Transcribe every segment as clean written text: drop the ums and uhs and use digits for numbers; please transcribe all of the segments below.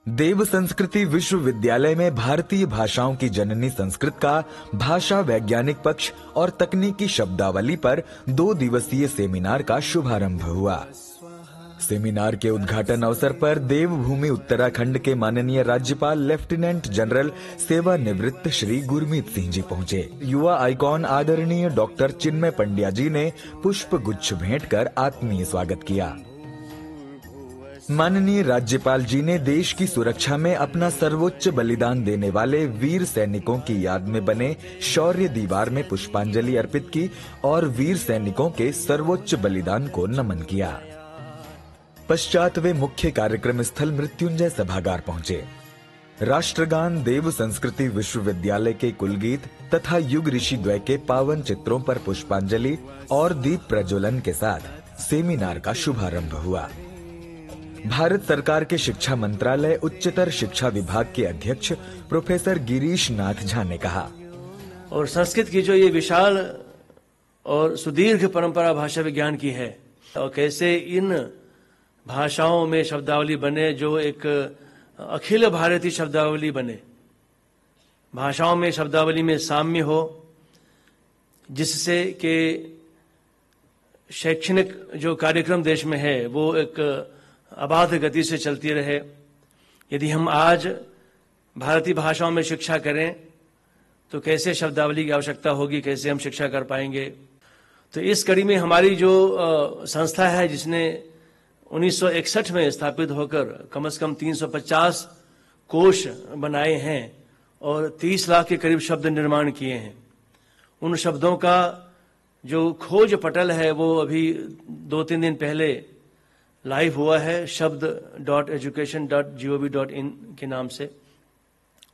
देव संस्कृति विश्वविद्यालय में भारतीय भाषाओं की जननी संस्कृत का भाषा वैज्ञानिक पक्ष और तकनीकी शब्दावली पर 2 दिवसीय सेमिनार का शुभारंभ हुआ। सेमिनार के उद्घाटन अवसर पर देवभूमि उत्तराखंड के माननीय राज्यपाल लेफ्टिनेंट जनरल सेवानिवृत्त श्री गुरमीत सिंह जी पहुंचे। युवा आइकॉन आदरणीय डॉक्टर चिन्मय पंड्या जी ने पुष्प गुच्छ भेंट कर आत्मीय स्वागत किया। माननीय राज्यपाल जी ने देश की सुरक्षा में अपना सर्वोच्च बलिदान देने वाले वीर सैनिकों की याद में बने शौर्य दीवार में पुष्पांजलि अर्पित की और वीर सैनिकों के सर्वोच्च बलिदान को नमन किया। पश्चात वे मुख्य कार्यक्रम स्थल मृत्युंजय सभागार पहुंचे। राष्ट्रगान, देव संस्कृति विश्वविद्यालय के कुलगीत तथा युग ऋषि द्वय के पावन चित्रों पर पुष्पांजलि और दीप प्रज्वलन के साथ सेमिनार का शुभारंभ हुआ। भारत सरकार के शिक्षा मंत्रालय उच्चतर शिक्षा विभाग के अध्यक्ष प्रोफेसर गिरीश नाथ झा ने कहा, और संस्कृत की जो ये विशाल और सुदीर्घ परंपरा भाषा विज्ञान की है और कैसे इन भाषाओं में शब्दावली बने जो एक अखिल भारतीय शब्दावली बने, भाषाओं में शब्दावली में साम्य हो, जिससे कि शैक्षणिक जो कार्यक्रम देश में है वो एक अबाध गति से चलती रहे। यदि हम आज भारतीय भाषाओं में शिक्षा करें तो कैसे शब्दावली की आवश्यकता होगी, कैसे हम शिक्षा कर पाएंगे। तो इस कड़ी में हमारी जो संस्था है जिसने 1961 में स्थापित होकर कम से कम 350 कोश बनाए हैं और 30 लाख के करीब शब्द निर्माण किए हैं, उन शब्दों का जो खोज पटल है वो अभी 2-3 दिन पहले लाइव हुआ है शब्द.education.gov.in के नाम से।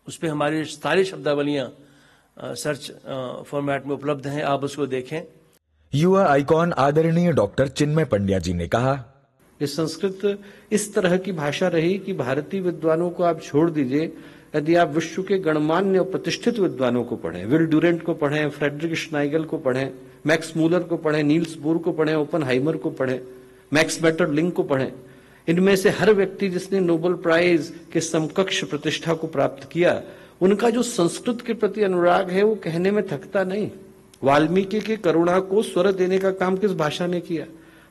उस पर हमारी सारी शब्दावलियां सर्च फॉर्मेट में उपलब्ध हैं, आप उसको देखें। युवा आइकॉन आदरणीय डॉक्टर चिन्मय पंड्या जी ने कहा, ये संस्कृत इस तरह की भाषा रही कि भारतीय विद्वानों को आप छोड़ दीजिए, यदि आप विश्व के गणमान्य और प्रतिष्ठित विद्वानों को पढ़ें, विल ड्यूरेंट को पढ़ें, फ्रेडरिक श्नाइगल को पढ़ें, मैक्स मूलर को पढ़ें, नील्स बोर को पढ़ें, ओपनहाइमर को पढ़ें, मैक्स मेटरलिंक को पढ़ें, इनमें से हर व्यक्ति जिसने नोबेल प्राइज के समकक्ष प्रतिष्ठा को प्राप्त किया, उनका जो संस्कृत के प्रति अनुराग है वो कहने में थकता नहीं। वाल्मीकि की करुणा को स्वर देने का काम किस भाषा ने किया?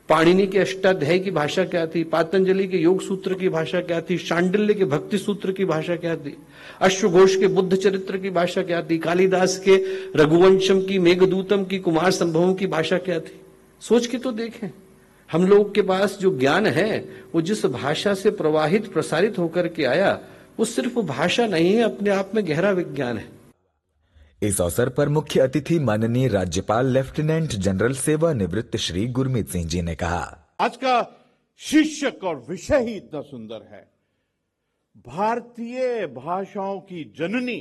पाणिनि के अष्टाध्यायी की भाषा क्या थी? पातंजलि के योग सूत्र की भाषा क्या थी? शांडिल्य के भक्ति सूत्र की भाषा क्या थी? अश्वघोष के बुद्ध चरित्र की भाषा क्या थी? कालिदास के रघुवंशम की, मेघदूतम की, कुमार संभवम की भाषा क्या थी? सोच के तो देखें। हम लोग के पास जो ज्ञान है वो जिस भाषा से प्रवाहित प्रसारित होकर के आया वो सिर्फ भाषा नहीं है, अपने आप में गहरा विज्ञान है। इस अवसर पर मुख्य अतिथि माननीय राज्यपाल लेफ्टिनेंट जनरल सेवानिवृत्त श्री गुरमीत सिंह जी ने कहा, आज का शीर्षक और विषय ही इतना सुंदर है, भारतीय भाषाओं की जननी।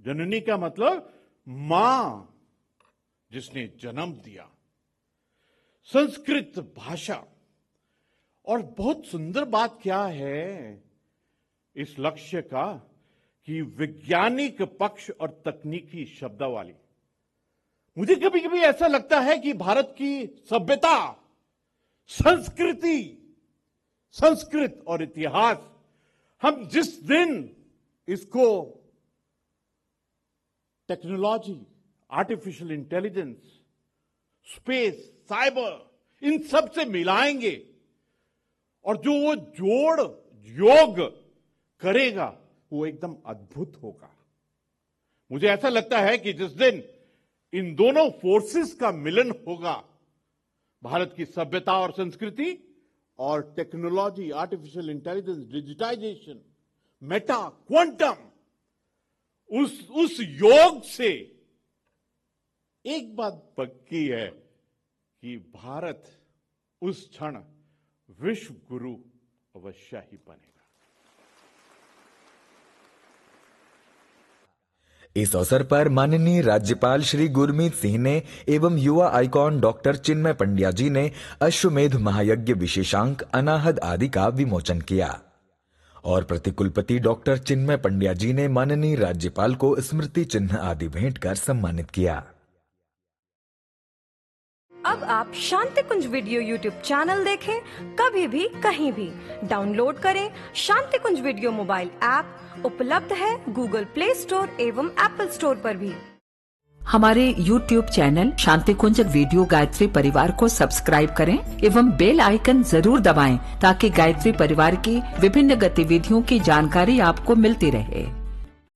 जननी का मतलब मां जिसने जन्म दिया, संस्कृत भाषा। और बहुत सुंदर बात क्या है इस लक्ष्य का कि वैज्ञानिक पक्ष और तकनीकी शब्दावली। मुझे कभी कभी ऐसा लगता है कि भारत की सभ्यता, संस्कृति, संस्कृत और इतिहास, हम जिस दिन इसको technology, artificial intelligence, space, cyber, इन सब से मिलाएंगे और जो वो जोड़ योग करेगा वो एकदम अद्भुत होगा। मुझे ऐसा लगता है कि जिस दिन इन दोनों फोर्सेस का मिलन होगा, भारत की सभ्यता और संस्कृति और technology, artificial intelligence, digitisation, meta, quantum, उस योग से एक बात पक्की है कि भारत उस क्षण विश्व गुरु अवश्य ही बनेगा। इस अवसर पर माननीय राज्यपाल श्री गुरमीत सिंह ने एवं युवा आइकॉन डॉक्टर चिन्मय पंड्या जी ने अश्वमेध महायज्ञ विशेषांक अनाहद आदि का विमोचन किया और प्रतिकुलपति डॉक्टर चिन्मय पंड्या जी ने माननीय राज्यपाल को स्मृति चिन्ह आदि भेंट कर सम्मानित किया। अब आप शांति कुंज वीडियो यूट्यूब चैनल देखें, कभी भी कहीं भी। डाउनलोड करें शांति कुंज वीडियो मोबाइल ऐप, उपलब्ध है गूगल प्ले स्टोर एवं एप्पल स्टोर पर भी। हमारे YouTube चैनल शांति कुंज वीडियो गायत्री परिवार को सब्सक्राइब करें एवं बेल आइकन जरूर दबाएं ताकि गायत्री परिवार की विभिन्न गतिविधियों की जानकारी आपको मिलती रहे।